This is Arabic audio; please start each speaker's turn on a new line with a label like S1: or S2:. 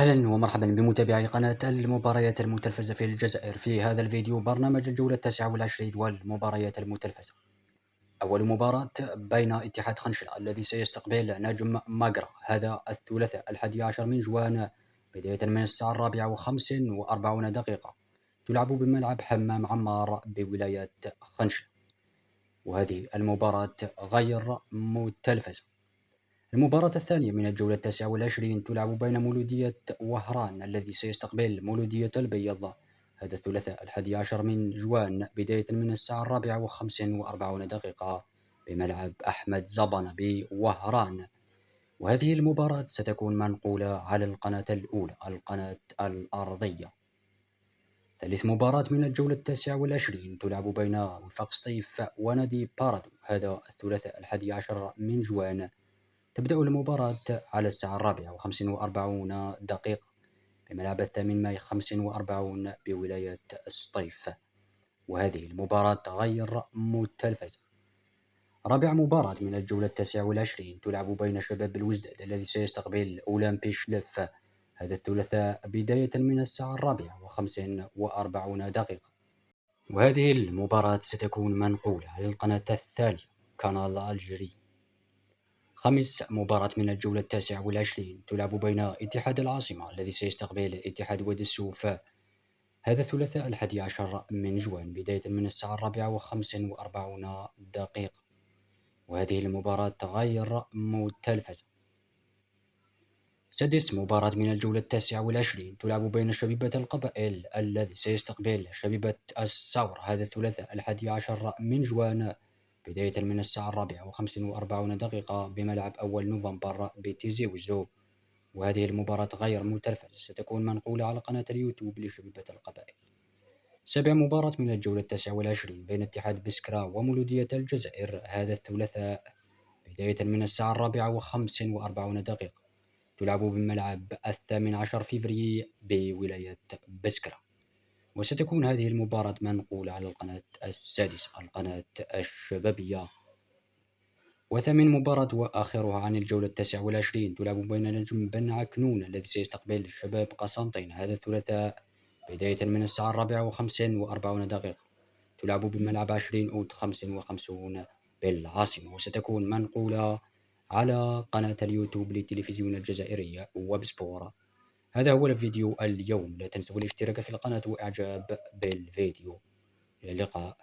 S1: أهلا ومرحبا بمتابعي قناة المباريات المتلفزة في الجزائر. في هذا الفيديو برنامج الجولة 29 والمباريات المتلفزة. أول مباراة بين اتحاد خنشلة الذي سيستقبل نجم ماغرا، هذا الثلاثاء 11 من جوان بداية من الساعة 4:45 تلعب بملعب حمام عمار بولاية خنشلة، وهذه المباراة غير متلفزة. المباراة الثانية من الجولة 29 تلعب بين مولودية وهران الذي سيستقبل مولودية البيض، هذا الثلاثاء 11 من جوان بداية من الساعة 4:45 بملعب أحمد زبنة بوهران، وهذه المباراة ستكون منقولة على القناة الأولى، القناة الأرضية. ثالث مباراة من الجولة 29 تلعب بين وفاق سطيف ونادي بارادو، هذا الثلاثاء 11 من جوان. تبدأ المباراة على الساعة 4:45 بملعب 8 ماي 45 بولاية سطيف، وهذه المباراة غير متلفزة. رابع مباراة من الجولة 29 تلعب بين شباب الوزداد الذي سيستقبل أولمبي شلف، هذا الثلاثاء بداية من الساعة 4:45، وهذه المباراة ستكون منقولة على القناة الثانية، قناة الجيري. خامس مباراة من الجولة 29 تلعب بين اتحاد العاصمة الذي سيستقبل اتحاد وادي السوف، هذا الثلاثاء 11 من جوان بداية من الساعة 4:45، وهذه المباراة غير متلفزة. سادس مباراة من الجولة 29 تلعب بين شبيبة القبائل الذي سيستقبل شبيبة الثور، هذا الثلاثاء 11 من جوان بداية من الساعة 4:45 بملعب أول نوفمبر بتيزي وزو، وهذه المباراة غير متلفزة، ستكون منقولة على قناة اليوتيوب لشبيبة القبائل. سابع مباراة من الجولة 29 بين اتحاد بسكرة ومولودية الجزائر، هذا الثلاثاء بداية من الساعة 4:45 تلعب بملعب 18 فبراير بولاية بسكرة، وستكون هذه المباراة منقولة على القناة السادسة، القناة الشبابية. وثامن مباراة وآخرها عن الجولة 29 تلعب بين نجم بن عكنون الذي سيستقبل شباب قسنطين، هذا الثلاثاء بداية من الساعة 4:45 تلعب بملعب 20 أوت 55 بالعاصمة، وستكون منقولة على قناة اليوتيوب للتلفزيون الجزائري وبسبورة. هذا هو الفيديو اليوم، لا تنسوا الاشتراك في القناة وإعجاب بالفيديو. إلى اللقاء.